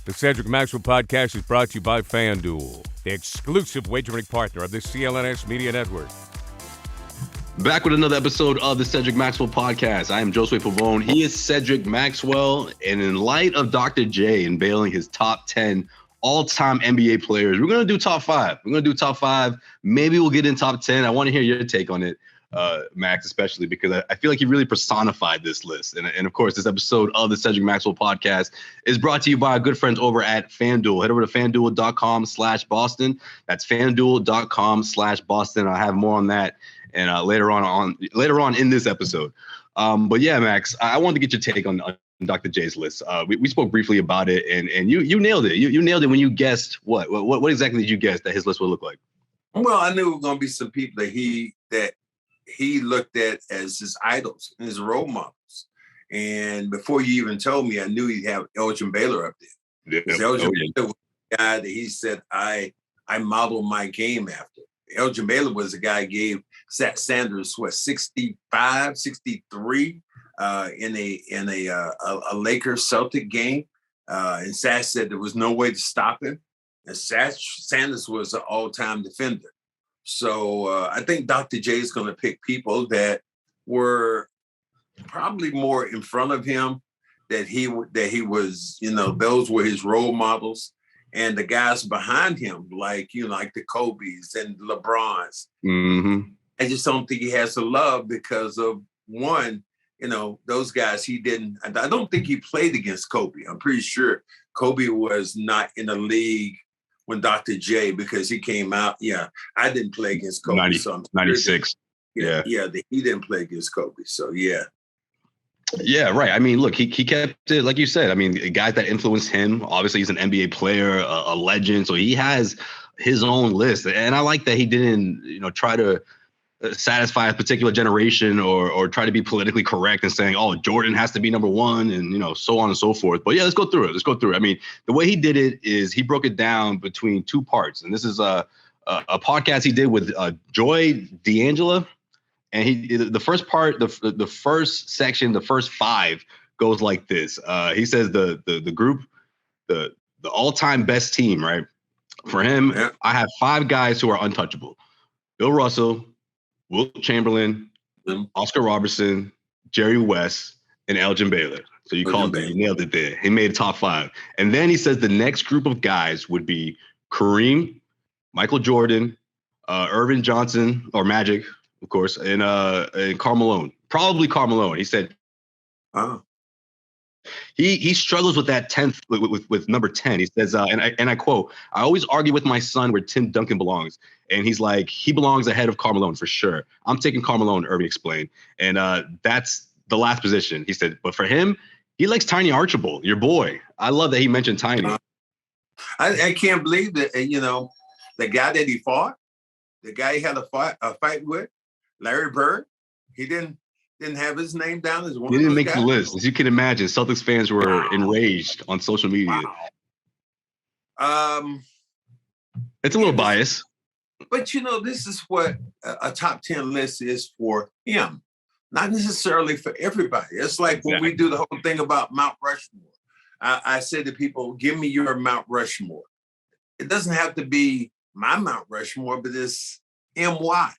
The Cedric Maxwell Podcast is brought to you by FanDuel, the exclusive wagering partner of the CLNS Media Network. Back with another episode of the Cedric Maxwell Podcast. I am Josue Pavone. He is Cedric Maxwell. And in light of Dr. J unveiling his top 10 all-time NBA players, we're going to do top 5. We're going to do top 5. Maybe we'll get in top 10. I want to hear your take on it, Max, especially because I feel like you really personified this list. And of course, this episode of the Cedric Maxwell Podcast is brought to you by our good friends over at FanDuel. Head over to FanDuel.com/Boston. That's FanDuel.com/Boston. I'll have more on that and later on in this episode. But yeah, Max, I wanted to get your take on Dr. J's list. We spoke briefly about it, and you nailed it. You nailed it when you guessed what exactly did you guess that his list would look like? Well, I knew it was going to be some people that he looked at as his idols and his role models. And before you even told me, I knew he'd have Elgin Baylor up there. Yeah. Elgin Baylor was the guy that he said, I modeled my game after. Elgin Baylor was the guy who gave Zach Sanders, 65, 63 in a Lakers Celtic game. And Zach said there was no way to stop him. And Sanders was an all-time defender. So I think Dr. J is going to pick people that were probably more in front of him, that he was, those were his role models. And the guys behind him, like the Kobe's and LeBron's. Mm-hmm. I just don't think he has the love because of one, those guys I don't think he played against Kobe. I'm pretty sure Kobe was not in the league when Dr. J, because he came out. Yeah, I didn't play against Kobe. 96. Yeah, he didn't play against Kobe. So, yeah. Yeah, right. I mean, look, he kept it, like you said. I mean, guys that influenced him, obviously he's an NBA player, a legend. So he has his own list. And I like that he didn't, try to satisfy a particular generation or try to be politically correct and saying, oh, Jordan has to be number one and, so on and so forth. But yeah, let's go through it. I mean, the way he did it is he broke it down between two parts. And this is a podcast he did with Joy D'Angela. And the first part, the first section, the first 5 goes like this. He says the group, the all-time best team, right? For him, yeah. I have 5 guys who are untouchable: Bill Russell, Wilt Chamberlain, Oscar Robertson, Jerry West, and Elgin Baylor. So you nailed it there. He made a top 5. And then he says the next group of guys would be Kareem, Michael Jordan, Irvin Johnson, or Magic, of course, and Karl Malone. Probably Karl Malone. He said he struggles with that 10th, with number 10. He says, and I quote, "I always argue with my son where Tim Duncan belongs." And he's like, he belongs ahead of Karl Malone for sure. I'm taking Karl Malone, Irving explained. And that's the last position, he said. But for him, he likes Tiny Archibald, your boy. I love that he mentioned Tiny. I can't believe that, the guy that he fought, the guy he had a fight with, Larry Bird, he didn't have his name down as one. He didn't make the list, as you can imagine. Celtics fans were enraged on social media. Wow. It's a little biased, but this is what a top 10 list is for him, not necessarily for everybody. It's like when we do the whole thing about Mount Rushmore. I say to people, "Give me your Mount Rushmore." It doesn't have to be my Mount Rushmore, but it's MY.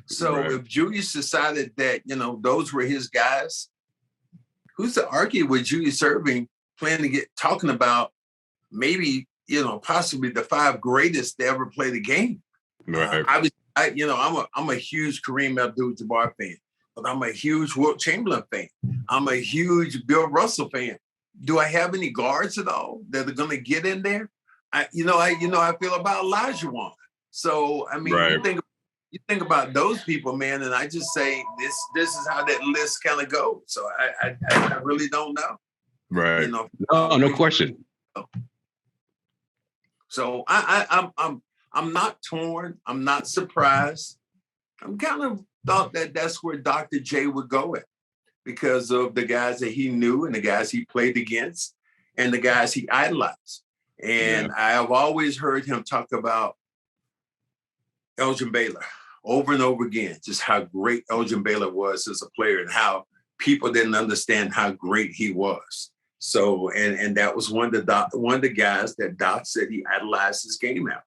So if Julius decided that, those were his guys, who's to argue with Julius Erving talking about maybe, possibly the 5 greatest to ever play the game. Right. I'm a huge Kareem Abdul-Jabbar fan, but I'm a huge Wilt Chamberlain fan. I'm a huge Bill Russell fan. Do I have any guards at all that are going to get in there? I feel about Olajuwon. So, I mean, you think about those people, man, and I just say this is how that list kind of goes. So I really don't know. Right. No question. So I'm not torn. I'm not surprised. I'm kind of thought that that's where Dr. J would go at because of the guys that he knew and the guys he played against and the guys he idolized. And I have always heard him talk about Elgin Baylor over and over again, just how great Elgin Baylor was as a player and how people didn't understand how great he was. So, and that was one of the guys that Doc said he idolized his game after.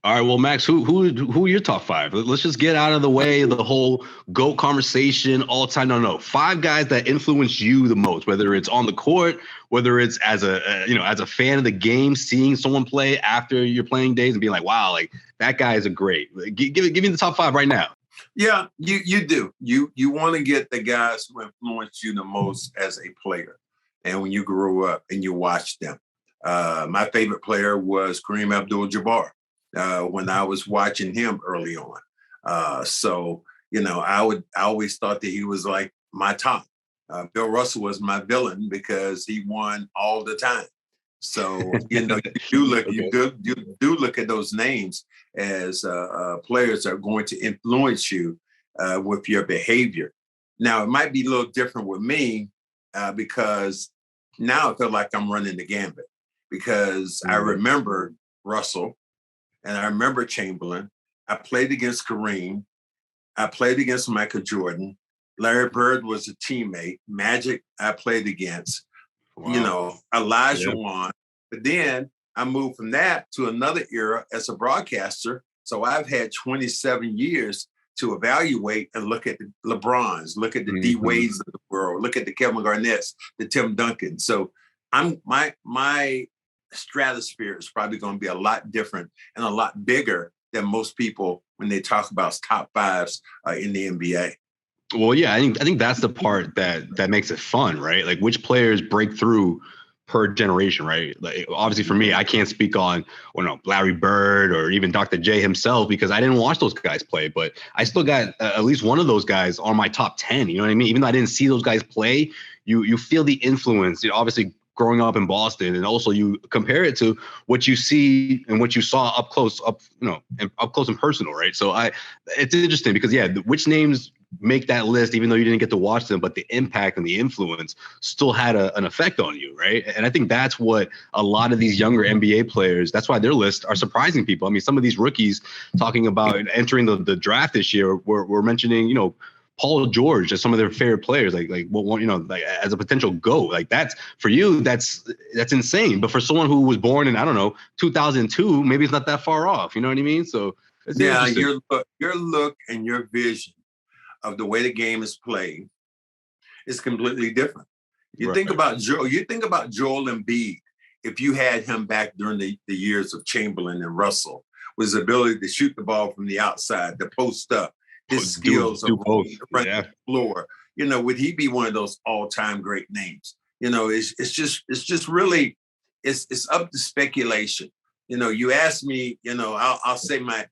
All right, well, Max, who are your top five? Let's just get out of the way of the whole GOAT conversation all the time. No, 5 guys that influence you the most, whether it's on the court, whether it's as a fan of the game, seeing someone play after your playing days and being like, wow, like that guy is a great. Give me the top 5 right now. Yeah, you do. You want to get the guys who influence you the most as a player, and when you grew up and you watched them. My favorite player was Kareem Abdul-Jabbar. When I was watching him early on. So, I always thought that he was like my top. Bill Russell was my villain because he won all the time. So, you do look at those names as players that are going to influence you with your behavior. Now, it might be a little different with me because now I feel like I'm running the gambit because I remember Russell. And I remember Chamberlain. I played against Kareem. I played against Michael Jordan. Larry Bird was a teammate. Magic, I played against. Wow. Elijah Wan. But then I moved from that to another era as a broadcaster. So I've had 27 years to evaluate and look at the LeBrons, look at the D Wades of the world, look at the Kevin Garnett's, the Tim Duncan. So I'm my stratosphere is probably going to be a lot different and a lot bigger than most people when they talk about top 5s in the NBA. Well, yeah, I think that's the part that makes it fun, right? Like which players break through per generation, right? Like obviously for me, I can't speak on Larry Bird or even Dr. J himself because I didn't watch those guys play, but I still got at least one of those guys on my top 10. You know what I mean? Even though I didn't see those guys play, you feel the influence. Obviously, growing up in Boston, and also you compare it to what you see and what you saw up close and personal, right? So it's interesting because which names make that list, even though you didn't get to watch them, but the impact and the influence still had an effect on you, right? And I think that's what a lot of these younger NBA players, that's why their lists are surprising people. I mean, some of these rookies talking about entering the draft this year, we're mentioning, Paul George as some of their favorite players, like as a potential GOAT. Like that's for you, that's insane. But for someone who was born in 2002, maybe it's not that far off. You know what I mean? So your look and your vision of the way the game is played is completely different. You think about Joel Embiid. If you had him back during the years of Chamberlain and Russell, was the ability to shoot the ball from the outside, to post up. His skills of running the floor, would he be one of those all-time great names? It's just really, it's up to speculation. You ask me, I'll say the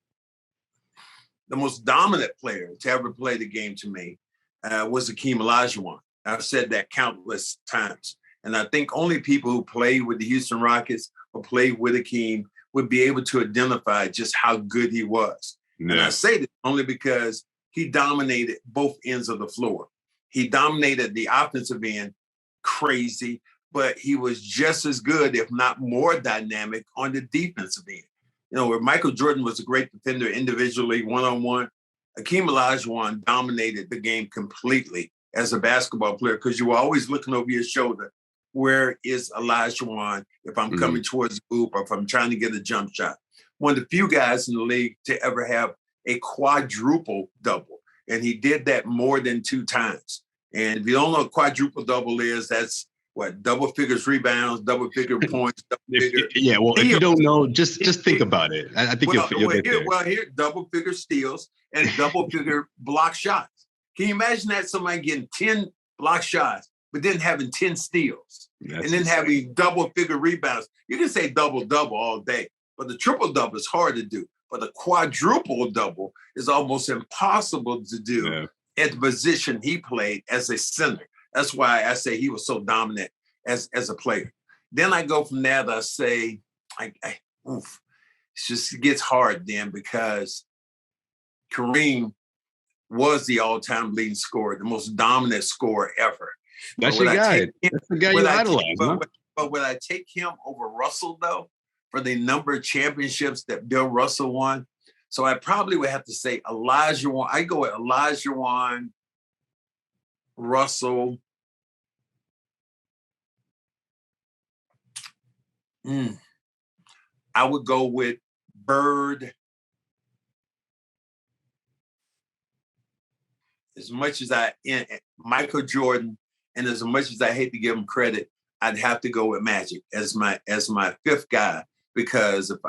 most dominant player to ever play the game to me was Hakeem Olajuwon. I've said that countless times. And I think only people who played with the Houston Rockets or played with Hakeem would be able to identify just how good he was. Yeah. And I say this only because he dominated both ends of the floor. He dominated the offensive end crazy, but he was just as good, if not more dynamic, on the defensive end. Where Michael Jordan was a great defender individually, one-on-one, Hakeem Olajuwon dominated the game completely as a basketball player because you were always looking over your shoulder. Where is Olajuwon if I'm coming towards the hoop or if I'm trying to get a jump shot? One of the few guys in the league to ever have a quadruple double. And he did that more than 2 times. And if you don't know what quadruple double is, that's what, double figures rebounds, double figure points, double figure. If you don't know, just think about it. I think you'll get there. Here, double figure steals and double figure block shots. Can you imagine that somebody getting 10 block shots, but then having 10 steals and then having double figure rebounds? You can say double all day, but the triple double is hard to do. But the quadruple double is almost impossible to do at the position he played as a center. That's why I say he was so dominant as a player. Then I go from there to I say, it gets hard then because Kareem was the all-time leading scorer, the most dominant scorer ever. That's your guy. That's the guy you idolize. But would I take him over Russell, though, for the number of championships that Bill Russell won? So I probably would have to say Olajuwon. I go with Olajuwon, Russell, I would go with Bird. As much as Michael Jordan, and as much as I hate to give him credit, I'd have to go with Magic as my fifth guy, because if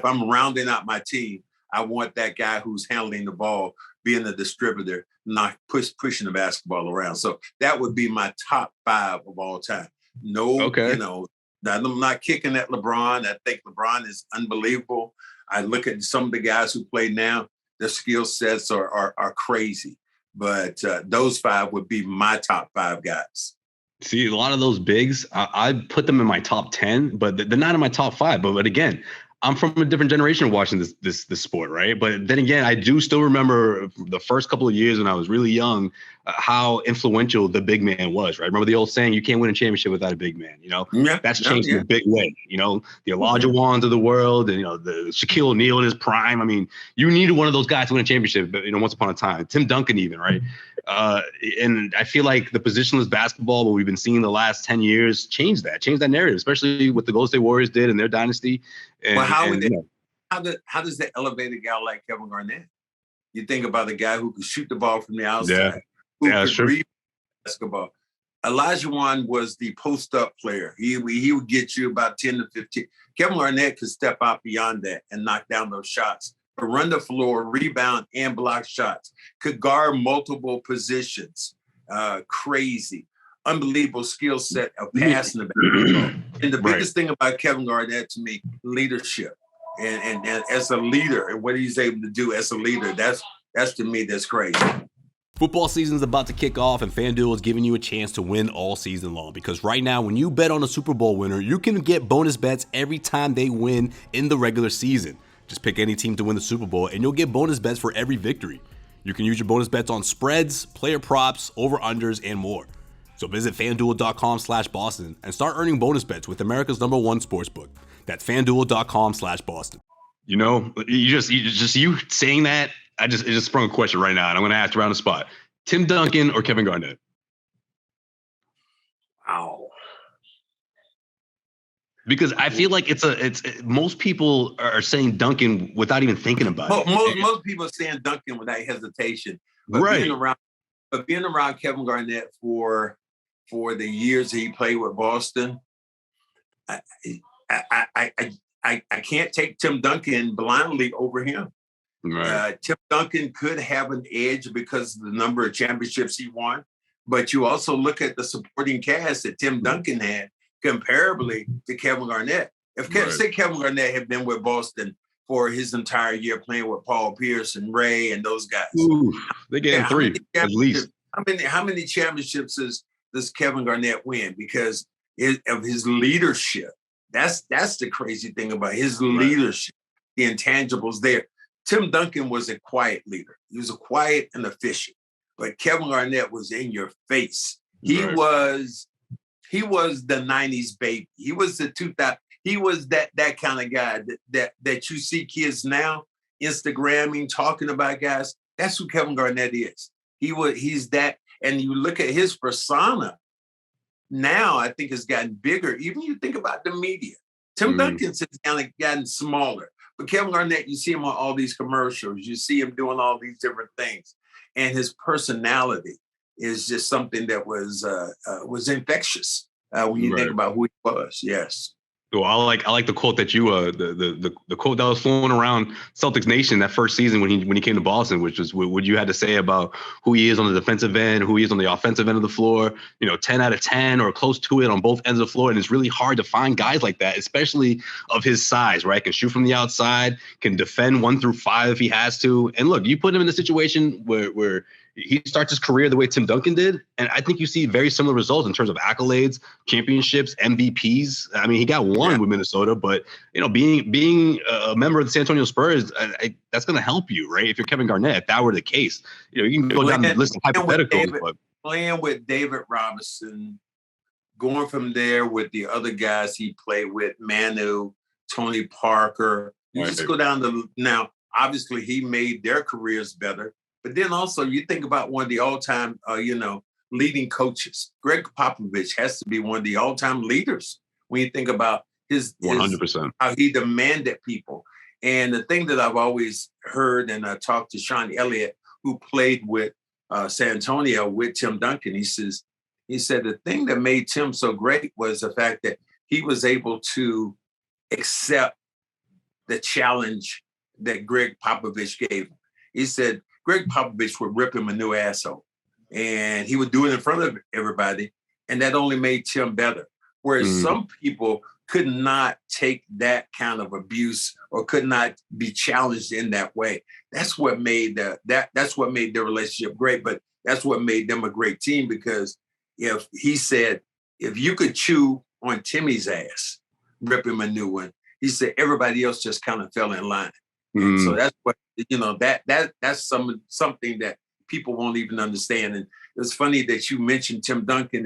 I'm rounding out my team, I want that guy who's handling the ball, being the distributor, not pushing the basketball around. So that would be my top 5 of all time. I'm not kicking at LeBron. I think LeBron is unbelievable. I look at some of the guys who play now, their skill sets are crazy. But those 5 would be my top 5 guys. See, a lot of those bigs, I put them in my top 10, but they're not in my top 5. But again, I'm from a different generation watching this sport, right? But then again, I do still remember the first couple of years when I was really young, how influential the big man was, right? Remember the old saying, you can't win a championship without a big man, That's changed in a big way, the Elijah Wands of the world, and, the Shaquille O'Neal in his prime. I mean, you needed one of those guys to win a championship, once upon a time. Tim Duncan even, right? And I feel like the positionless basketball, what we've been seeing the last 10 years, changed that narrative, especially what the Golden State Warriors did in their dynasty. And, how does that elevate a guy like Kevin Garnett? You think about a guy who could shoot the ball from the outside, who could read basketball. Elijah Wan was the post-up player. He would get you about 10 to 15. Kevin Garnett could step out beyond that and knock down those shots, but run the floor, rebound, and block shots. Could guard multiple positions. Crazy. Unbelievable skill set of passing the basketball. And the biggest thing about Kevin Garnett to me, leadership. And as a leader, and what he's able to do as a leader, that's to me, that's crazy. Football season is about to kick off, and FanDuel is giving you a chance to win all season long. Because right now, when you bet on a Super Bowl winner, you can get bonus bets every time they win in the regular season. Just pick any team to win the Super Bowl, and you'll get bonus bets for every victory. You can use your bonus bets on spreads, player props, over-unders, and more. So visit FanDuel.com/Boston and start earning bonus bets with America's #1 sportsbook. That's FanDuel.com/Boston. You saying that, it just sprung a question right now, and I'm going to ask around the spot. Tim Duncan or Kevin Garnett? Wow. Because I feel like it's most people are saying Duncan without even thinking about it. Most people are saying Duncan without hesitation. But being around Kevin Garnett for the years that he played with Boston, I can't take Tim Duncan blindly over him. Right. Tim Duncan could have an edge because of the number of championships he won, but you also look at the supporting cast that Tim Duncan had comparably to Kevin Garnett. Say Kevin Garnett had been with Boston for his entire year playing with Paul Pierce and Ray and those guys. Ooh, they gave him 3 at least. How many championships does Kevin Garnett win? Because of his leadership. That's the crazy thing about his leadership, the intangibles there. Tim Duncan was a quiet leader. He was a quiet and efficient, but Kevin Garnett was in your face. He was the 90s baby. He was the 2000. He was that kind of guy that you see kids now Instagramming, talking about guys. That's who Kevin Garnett is. He's that. And you look at his persona now, I think it's gotten bigger. Even you think about the media. Tim Duncan's kind of gotten smaller. But Kevin Garnett, you see him on all these commercials. You see him doing all these different things. And his personality is just something that was infectious when you think about who he was. Yes. Well, I like the quote that you the quote that was flowing around Celtics Nation that first season when he came to Boston, which was what you had to say about who he is on the defensive end, who he is on the offensive end of the floor. 10 out of 10 or close to it on both ends of the floor, and it's really hard to find guys like that, especially of his size. Right, can shoot from the outside, can defend 1 through 5 if he has to. And look, you put him in a situation where he starts his career the way Tim Duncan did, and I think you see very similar results in terms of accolades, championships, MVPs. I mean, he got one with Minnesota, but being a member of the San Antonio Spurs, that's going to help you, right? If you're Kevin Garnett, if that were the case, you can go down the list of hypotheticals. Playing with David Robinson, going from there with the other guys he played with, Manu, Tony Parker. You just go down to now. Obviously, he made their careers better. But then also you think about one of the all-time, leading coaches. Greg Popovich has to be one of the all-time leaders when you think about his 100%, how he demanded people. And the thing that I've always heard, and I talked to Sean Elliott, who played with San Antonio with Tim Duncan. He said the thing that made Tim so great was the fact that he was able to accept the challenge that Greg Popovich gave him. He said Greg Popovich would rip him a new asshole, and he would do it in front of everybody, and that only made Tim better. Whereas some people could not take that kind of abuse or could not be challenged in that way. That's what made that's what made their relationship great, but that's what made them a great team, because if you could chew on Timmy's ass, rip him a new one, he said everybody else just kind of fell in line. So that's what, that's something that people won't even understand. And it's funny that you mentioned Tim Duncan.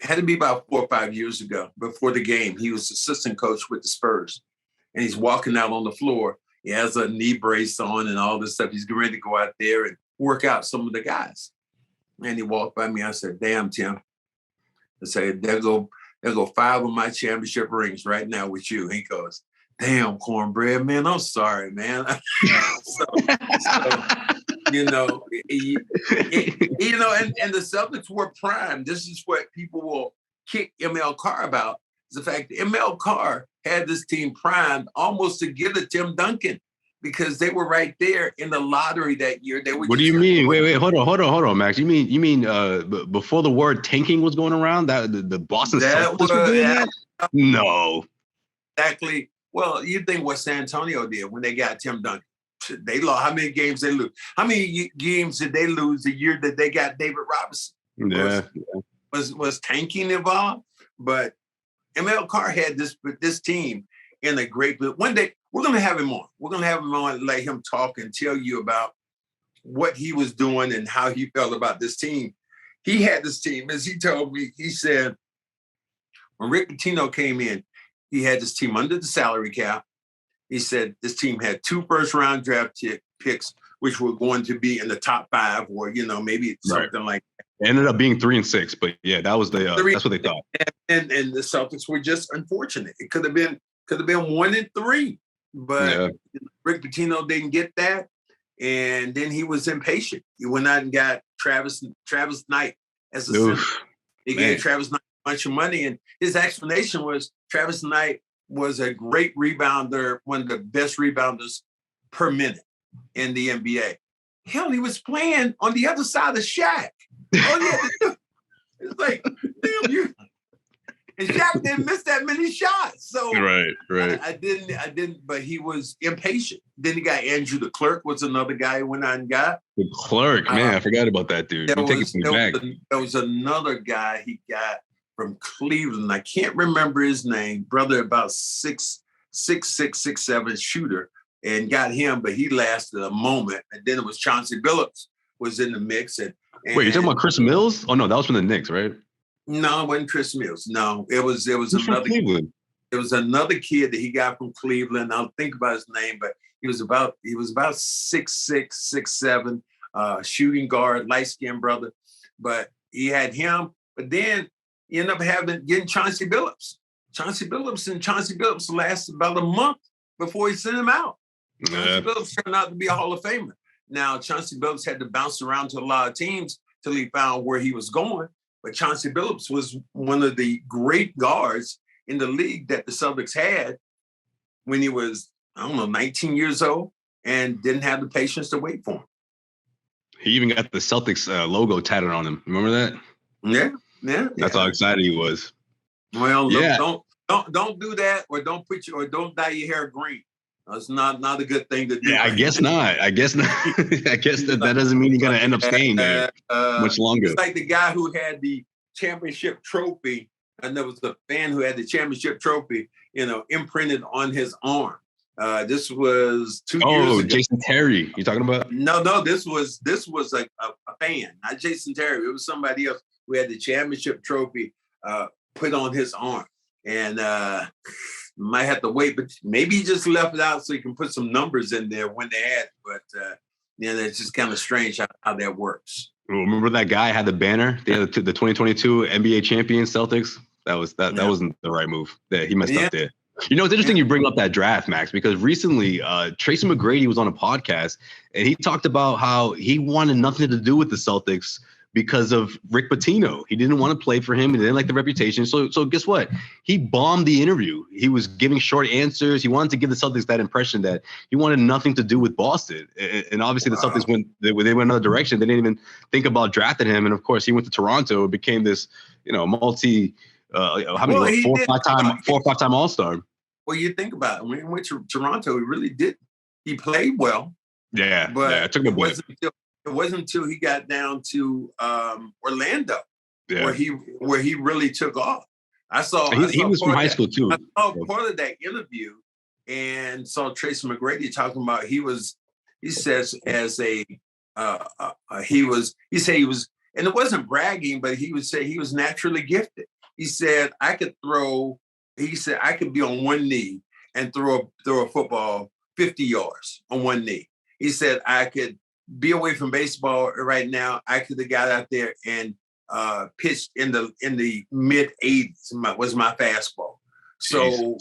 Had to be about 4 or 5 years ago, before the game. He was assistant coach with the Spurs, and he's walking out on the floor. He has a knee brace on and all this stuff. He's getting ready to go out there and work out some of the guys. And he walked by me. I said, "Damn, Tim." I said, there go 5 of my championship rings right now with you. He goes, "Damn, cornbread, man, I'm sorry, man." And the Celtics were primed. This is what people will kick ML Carr about, is the fact that ML Carr had this team primed almost to give it Tim Duncan, because they were right there in the lottery that year. What do you mean? Wait, hold on, Max. You mean before the word tanking was going around, that the Boston Celtics were doing that? No. Exactly. Well, you think what San Antonio did when they got Tim Duncan. They lost. How many games they lose? How many games did they lose the year that they got David Robinson? Was tanking involved? But ML Carr had this team in a great. But one day we're going to have him on. We're going to have him on and let him talk and tell you about what he was doing and how he felt about this team. He had this team, as he told me. He said when Rick Pitino came in, he had this team under the salary cap. He said this team had 2 first-round draft picks, which were going to be in the top 5, or maybe something like that. It ended up being 3 and 6, but yeah, that was that's what they thought. And the Celtics were just unfortunate. It could have been 1 and 3, but Rick Pitino didn't get that, and then he was impatient. He went out and got Travis Knight as a center. He gave Travis Knight a bunch of money, and his explanation was Travis Knight was a great rebounder, one of the best rebounders per minute in the NBA. Hell, he was playing on the other side of Shaq. All he had to do, it's like, damn you. And Shaq didn't miss that many shots. So right. I didn't, but he was impatient. Then he got Andrew the Clerk, was another guy who went out and got. The Clerk, man, I forgot about that dude. There was another guy he got from Cleveland. I can't remember his name. Brother, about 6'7" shooter, and got him, but he lasted a moment. And then it was Chauncey Billups was in the mix. And wait, you're talking about Chris Mills? Oh no, that was from the Knicks, right? No, it wasn't Chris Mills. No, it was another. It was another kid that he got from Cleveland. I'll think about his name, but he was about 6'6", 6'7", shooting guard, light-skinned brother. But he had him. But then he ended up getting Chauncey Billups. Chauncey Billups lasted about a month before he sent him out. Chauncey Billups turned out to be a Hall of Famer. Now, Chauncey Billups had to bounce around to a lot of teams till he found where he was going. But Chauncey Billups was one of the great guards in the league that the Celtics had when he was, 19 years old, and didn't have the patience to wait for him. He even got the Celtics logo tatted on him. Remember that? Yeah. That's how excited he was. Well, don't do that, or don't dye your hair green. That's not a good thing to do. Yeah, I guess not. I guess that doesn't mean you're gonna end up staying there much longer. It's like the guy who had the championship trophy, and there was a fan who had the championship trophy, imprinted on his arm. This was 2 years ago. Jason Terry, you talking about? No. This was a fan, not Jason Terry. It was somebody else who had the championship trophy put on his arm, and might have to wait, but maybe he just left it out so he can put some numbers in there when they had it. But it's just kind of strange how that works. Remember that guy had the banner? They had the 2022 NBA champion Celtics That wasn't the right move. Yeah, he messed up there. You know, it's interesting you bring up that draft, Max, because recently Tracy McGrady was on a podcast and he talked about how he wanted nothing to do with the Celtics because of Rick Pitino. He didn't want to play for him. He didn't like the reputation. So guess what? He bombed the interview. He was giving short answers. He wanted to give the Celtics that impression that he wanted nothing to do with Boston. And obviously the Celtics they went another direction. They didn't even think about drafting him. And of course he went to Toronto and became this, how many 4 or 5 time All-Star. Well, you think about it. When he went to Toronto, he really did. He played well. Yeah, but it took him a bit. It wasn't until he got down to Orlando where he really took off. He was from high school too. I saw part of that interview and saw Tracy McGrady talking about he said he was, and it wasn't bragging, but he would say he was naturally gifted. He said I could be on one knee and throw a football 50 yards on one knee. He said I could be away from baseball right now. I could have got out there and pitched in the mid 80s was my fastball. So,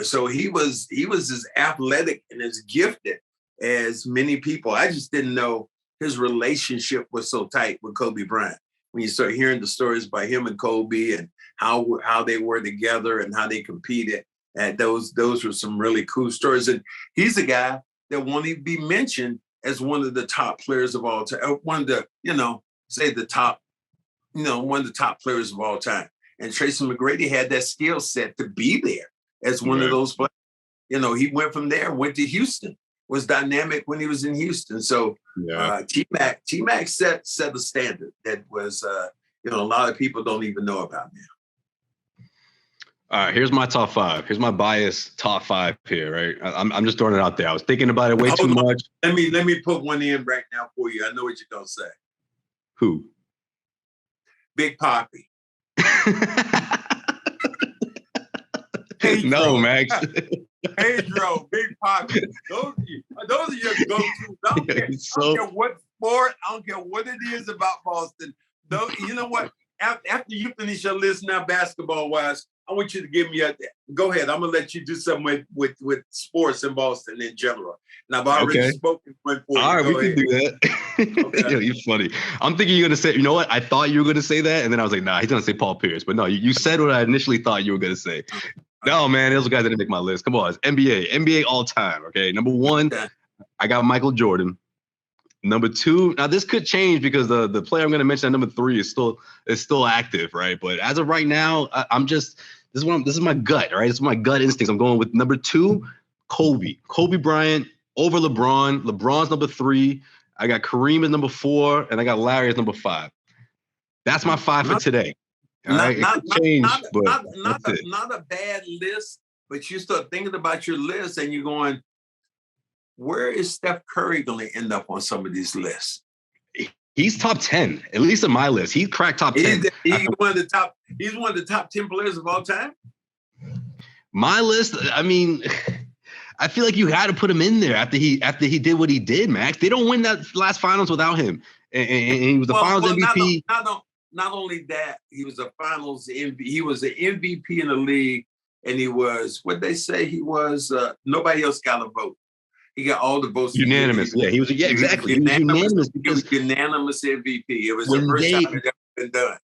so he was as athletic and as gifted as many people. I just didn't know his relationship was so tight with Kobe Bryant. When you start hearing the stories about him and Kobe and how they were together and how they competed, and those were some really cool stories. And he's a guy that won't even be mentioned as one of the top players of all time. One of the, one of the top players of all time. And Tracy McGrady had that skill set to be there as one of those players. He went from there, went to Houston, was dynamic when he was in Houston. So T-Mac set a standard that was, a lot of people don't even know about now. All right, here's my top 5. Here's my biased top 5 here, right? I'm just throwing it out there. I was thinking about it way too much. Let me put one in right now for you. I know what you're gonna say. Who? Big Papi. No, Max. Pedro, Big Papi. Those are your go-to. I don't care what sport. I don't care what it is about Boston. Though, you know what? After you finish your list now, basketball-wise, I want you to give me go ahead. I'm going to let you do something with sports in Boston in general. And I've already spoken for you. All right, we can do that. Okay. You're funny. I'm thinking you're going to say, you know what? I thought you were going to say that. And then I was like, nah, he's going to say Paul Pierce. But no, you said what I initially thought you were going to say. No, man, those guys didn't make my list. Come on. It's NBA all time. Okay. Number 1, I got Michael Jordan. Number 2, now this could change because the player I'm going to mention at number 3 is still active, right? But as of right now, this is my gut, right? This is my gut instincts. I'm going with number 2, Kobe Bryant over LeBron. LeBron's number 3. I got Kareem as number 4, and I got Larry as number 5. That's my 5 for today. All right, it could change, but not a bad list. But you start thinking about your list, and you're going, where is Steph Curry going to end up on some of these lists? He's top 10, at least in my list. He cracked top 10. He's one of the top 10 players of all time. My list, I mean, I feel like you had to put him in there after he did what he did, Max. They don't win that last finals without him. And he was the finals MVP. Not only that, he was a finals MVP. He was an MVP in the league, and he was, what they say, he was, nobody else got a vote. He got all the votes. Unanimous. He was exactly. He was unanimous. He was unanimous MVP. It was the first time it ever been done.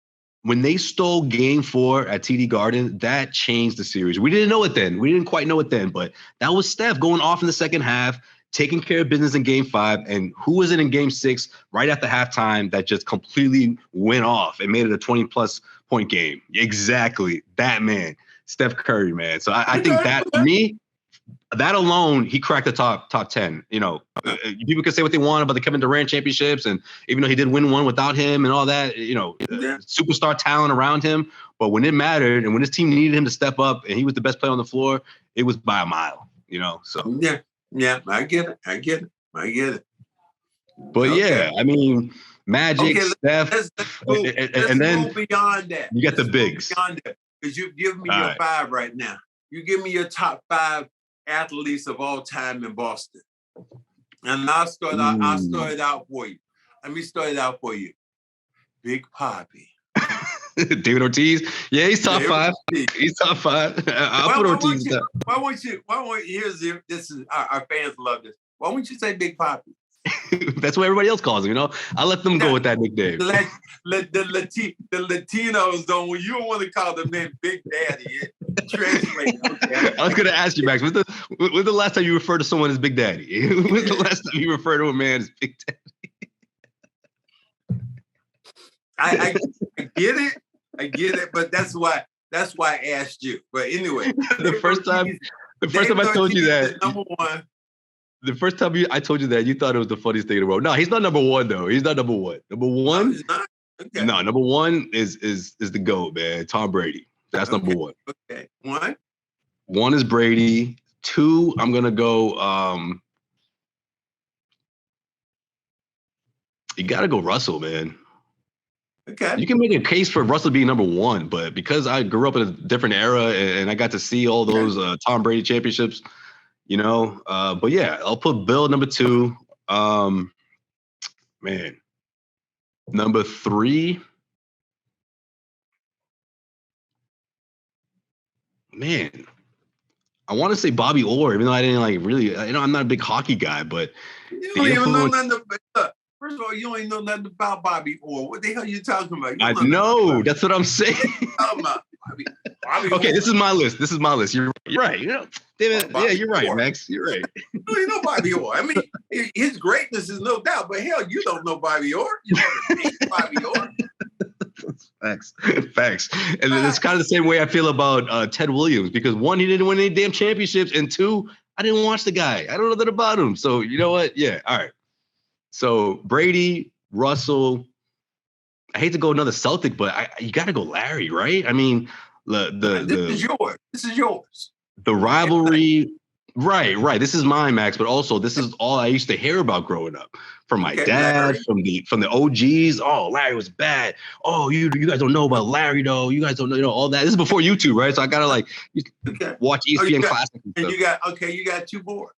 When they stole Game 4 at TD Garden, that changed the series. We didn't know it then. We didn't quite know it then, but that was Steph going off in the second half, taking care of business in Game 5. And who was it in Game 6 right after halftime that just completely went off and made it a 20-plus point game? Exactly. That man, Steph Curry, man. So I think that, for me, that alone, he cracked the top 10. People can say what they want about the Kevin Durant championships, and even though he did win one without him and all that, superstar talent around him. But when it mattered and when his team needed him to step up and he was the best player on the floor, it was by a mile. So yeah, I get it. But I mean, Magic, Steph, let's and then go beyond that. You get the bigs. Beyond that, because you've given me your 5 right now. You give me your top 5 athletes of all time in Boston. And I'll start it out for you. Let me start it out for you. Big Papi. David Ortiz. Yeah, he's top five. He's top five. I'll put Ortiz top. Why won't you? This is our fans love this. Why won't you say Big Papi? That's what everybody else calls him, I let them go with that nickname. The Latinos don't. You don't want to call the man Big Daddy. Translate. Okay. I was going to ask you, Max. When's the last time you referred to someone as Big Daddy? When's the last time you referred to a man as Big Daddy? I get it, but that's why I asked you. But anyway, the first time I told you that, number one. The first time I told you that, you thought it was the funniest thing in the world. No, he's not number one though. He's not number one. Number one, no, he's not? Okay. No, number one is the GOAT, man. Tom Brady. That's number one. Okay, one. One is Brady. Two, I'm gonna go. You gotta go Russell, man. Okay. You can make a case for Russell being number one, but because I grew up in a different era and I got to see all those Tom Brady championships, but yeah, I'll put Bill number two. Man. Number three. Man. I want to say Bobby Orr, even though I didn't really, I'm not a big hockey guy, but you don't even know nothing about. First of all, you don't even know nothing about Bobby Orr. What the hell are you talking about? I know. That's what I'm saying. Bobby okay, Orr. This is my list. You're right. David, yeah, you're right, Max. You're right. You know Bobby Orr. I mean, his greatness is no doubt, but hell, you don't know Bobby Orr. You never seen Bobby Orr. Facts. And then it's kind of the same way I feel about Ted Williams, because one, he didn't win any damn championships, and two, I didn't watch the guy. I don't know that about him. So you know what? Yeah, all right. So Brady, Russell. I hate to go another Celtic, but you got to go Larry, right? I mean, this is yours. This is yours. The rivalry, right. This is mine, Max. But also, this is all I used to hear about growing up from my dad, Larry. from the OGs. Oh, Larry was bad. Oh, you guys don't know about Larry though. You guys don't know, all that. This is before YouTube, right? So I gotta watch ESPN Classic. And you got two more.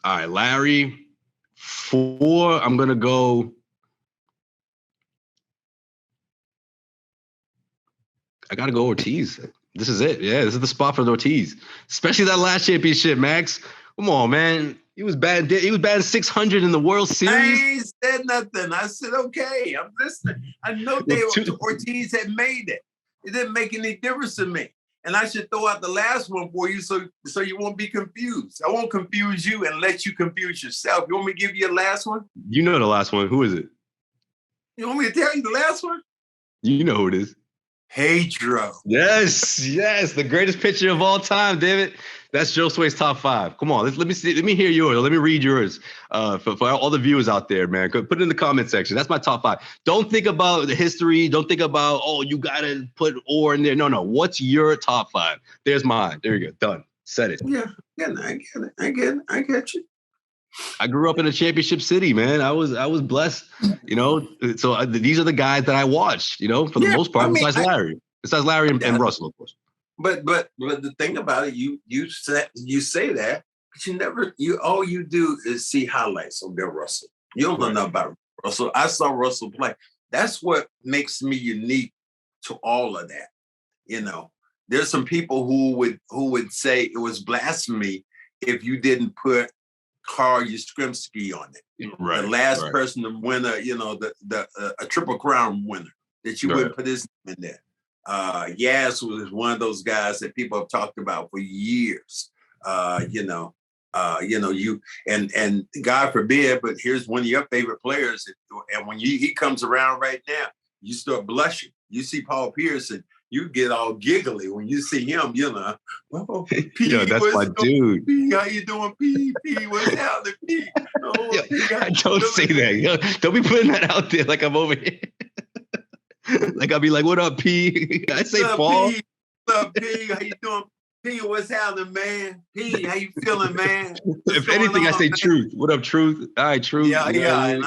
All right, Larry. 4. I'm gonna go. I gotta go Ortiz. This is it. Yeah, this is the spot for Ortiz, especially that last championship, Max. Come on, man. He was bad. He was batting 600 in the World Series. I ain't said nothing. I said, okay, I'm listening. I know Ortiz had made it. It didn't make any difference to me. And I should throw out the last one for you so you won't be confused. I won't confuse you and let you confuse yourself. You want me to give you a last one? You know the last one. Who is it? You want me to tell you the last one? You know who it is. Pedro. Yes. The greatest pitcher of all time, David. That's Josue's top 5. Come on, let me see. Let me hear yours. Let me read yours for all the viewers out there, man. Put it in the comment section. That's my top 5. Don't think about the history. Don't think about, you got to put Orr in there. No. What's your top 5? There's mine. There you go. Done. Said it. Yeah, I get you. I grew up in a championship city, man. I was blessed, So these are the guys that I watched, for the most part, besides Larry and Russell, of course. But the thing about it, you say that, but all you do is see highlights of Bill Russell. You don't know nothing about Russell. I saw Russell play. That's what makes me unique to all of that. There's some people who would say it was blasphemy if you didn't put Carl Yastrzemski on it. Right, the last person to win a Triple Crown winner, that you wouldn't put his name in there. Yaz was one of those guys that people have talked about for years. You and God forbid, but here's one of your favorite players, and when he comes around right now, you start blushing. You see Paul Pierce, and you get all giggly when you see him. Oh, P, that's my dude. P, how you doing, P? P, what's happening, P? Oh, don't say that. Don't be putting that out there like I'm over here. Like I'll be like, "What up, P?" I say, "Paul." P? What's up, P? How you doing, P? What's happening, man? P, how you feeling, man? If anything, I say Truth. What up, Truth? All right, Truth. Yeah.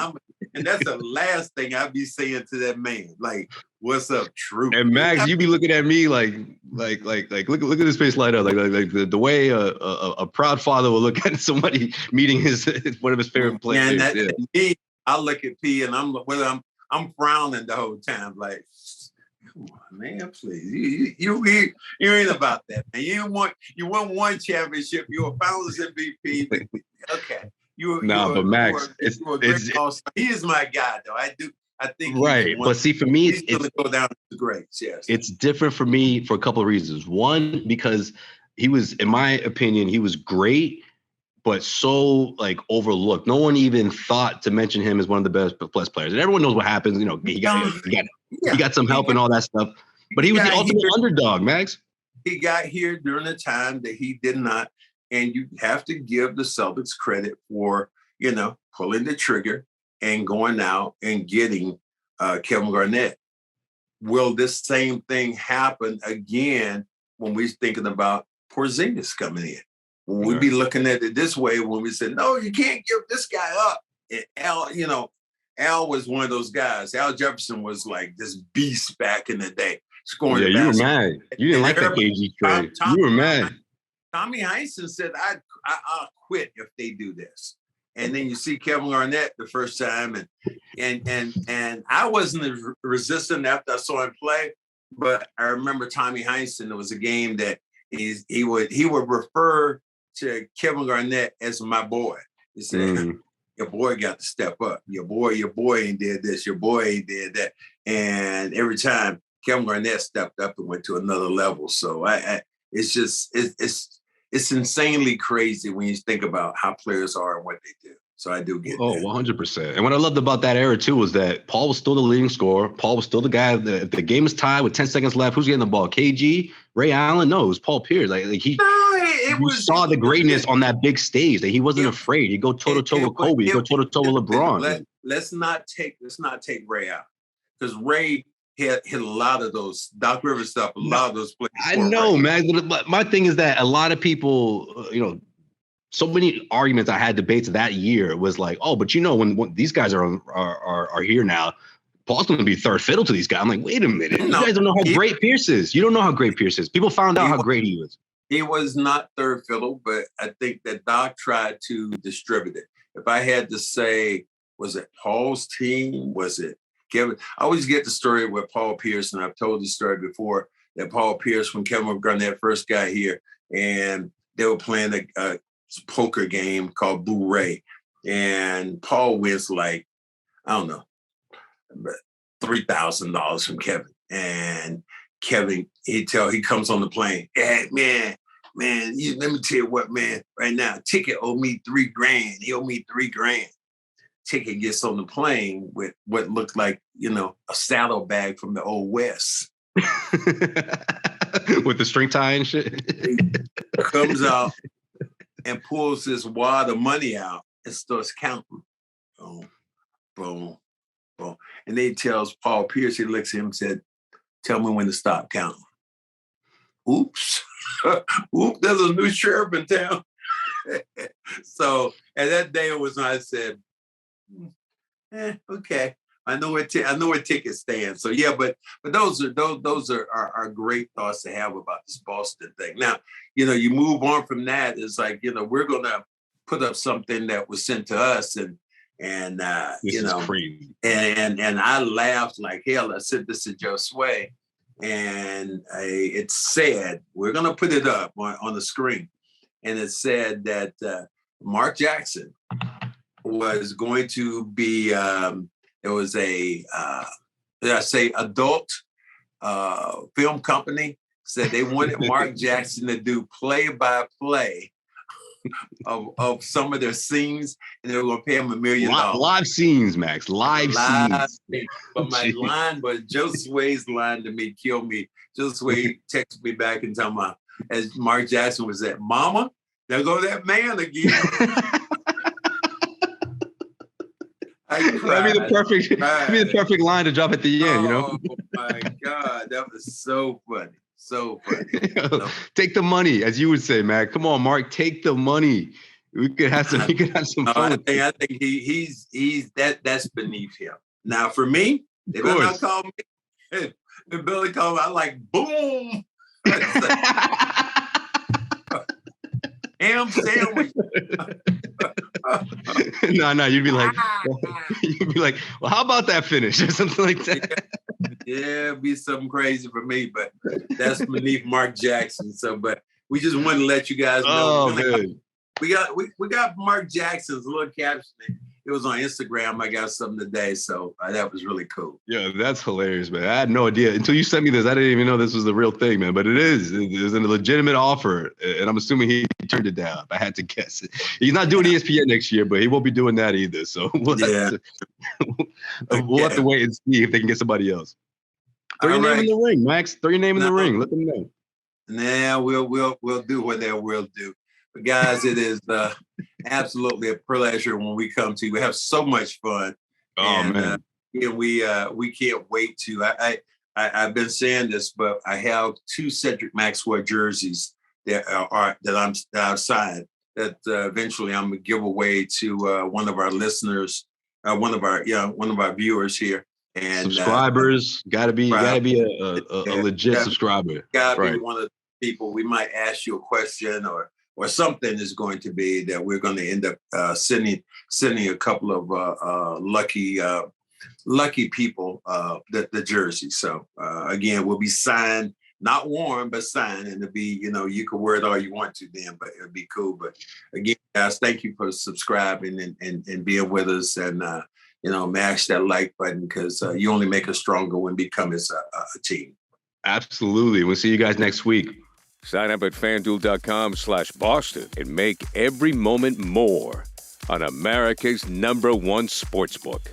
And that's the last thing I'd be saying to that man. Like, what's up, Truth? And Max, you be looking at me like look at this face light up, like the way a proud father will look at somebody meeting one of his favorite players. Me, I look at P, and I'm frowning the whole time, like, Come on, man, please. You ain't about that, man. You won one championship. You were Finals MVP. Okay. But Max, it's a great all-star. He is my guy, though. I think right. But see, for me, he's going to go down to the greats. Yes. It's different for me for a couple of reasons. One, because he was, in my opinion, he was great, but so like overlooked. No one even thought to mention him as one of the best players. And everyone knows what happens. You know, he got some help and all that stuff. But he was the ultimate underdog, Max. He got here during a time that he did not. And you have to give the Celtics credit for, pulling the trigger and going out and getting Kevin Garnett. Will this same thing happen again when we're thinking about Porzingis coming in? When we be looking at it this way, when we said, no, you can't give this guy up. And Al was one of those guys. Al Jefferson was like this beast back in the day. Scoring. Yeah, you were mad. You didn't like that KG trade. You were mad. Tommy Heinsohn said, I'll quit if they do this. And then you see Kevin Garnett the first time. And I wasn't as resistant after I saw him play, but I remember Tommy Heinsohn, there was a game that he would refer to Kevin Garnett as my boy. He said, your boy got to step up. Your boy ain't did this. Your boy ain't did that. And every time Kevin Garnett stepped up and went to another level. So it's insanely crazy when you think about how players are and what they do. So I do get that. 100%. And what I loved about that era, too, was that Paul was still the leading scorer. Paul was still the guy. If the game is tied with 10 seconds left, who's getting the ball? KG? Ray Allen? No, it was Paul Pierce. You saw the greatness on that big stage. That he wasn't afraid. He'd go toe-to-toe with Kobe. He'd go toe-to-toe with LeBron. Let's not take Ray out. Because Ray hit a lot of those Doc Rivers stuff, a lot of those plays. I know, man. But my thing is that a lot of people, so many arguments I had debates that year was like, oh, but when these guys are here now, Paul's going to be third fiddle to these guys. I'm like, wait a minute. You guys don't know how great Pierce is. You don't know how great Pierce is. People found out how great he was. He was not third fiddle, but I think that Doc tried to distribute it. If I had to say, was it Paul's team? Was it Kevin? I always get the story with Paul Pierce, and I've told the story before, that Paul Pierce, when Kevin Garnett first got here, and they were playing a poker game called Boo Ray, and Paul wins like, I don't know, $3,000 from Kevin. And Kevin, he comes on the plane. Hey, man, let me tell you what, man, right now, Ticket owe me $3,000. He owed me $3,000. Ticket gets on the plane with what looked like, a saddlebag from the old West. With the string tie and shit. He comes out and pulls this wad of money out and starts counting. Boom, boom, boom. And then he tells Paul Pierce, he looks at him and said, tell me when to stop counting. Oops. Oops, there's a new sheriff in town. So, and that day it was when I said, okay. I know where Ticket stands. So yeah, but those are great thoughts to have about this Boston thing. Now, you move on from that. It's like, we're gonna put up something that was sent to us, and crazy. And I laughed like hell. I sent this to Josue, and it said, we're gonna put it up on the screen, and it said that Mark Jackson was going to be. It was adult film company said they wanted Mark Jackson to do play-by-play of some of their scenes, and they were going to pay him $1 million. Live scenes, Max. Live scenes. But my line, Josue's line to me killed me. Josue texted me back and told me, as Mark Jackson was at, Mama, there go that man again. That'd be the perfect line to drop at the end, Oh my God, that was so funny. So funny. Take the money, as you would say, man. Come on, Mark, take the money. We could have some fun. I think he's that's beneath him. Now for me, they better not call me. If Billy called me, I like boom. Ham sandwich. No, you'd be like, well, how about that finish or something like that? Yeah, it'd be something crazy for me, but that's beneath Mark Jackson. So, but we just wanted to let you guys know. Oh, man. We got Mark Jackson's little caption. It was on Instagram. I got something today, so that was really cool. Yeah, that's hilarious, man. I had no idea until you sent me this. I didn't even know this was the real thing, man. But it is. It is a legitimate offer, and I'm assuming he turned it down. I had to guess it. He's not doing ESPN next year, but he won't be doing that either. So we'll have to wait and see if they can get somebody else. Throw your name in the ring, Max. Throw your name in the ring. Let them know. Nah, we'll do what they will do. But guys, it is absolutely a pleasure when we come to you. We have so much fun. Man. We can't wait to. I've been saying this, but I have 2 Cedric Maxwell jerseys that I've signed that eventually I'm gonna give away to one of our listeners, one of our viewers here. And subscribers gotta be a legit subscriber. Gotta be one of the people. We might ask you a question or something is going to be that we're going to end up sending a couple of lucky people the jersey. So again, we'll be signed, not worn, but signed, and it'll be, you can wear it all you want to then, but it'll be cool. But again, guys, thank you for subscribing and being with us, and mash that like button, because you only make us stronger when we become as a team. Absolutely. We'll see you guys next week. Sign up at FanDuel.com/Boston and make every moment more on America's #1 sportsbook.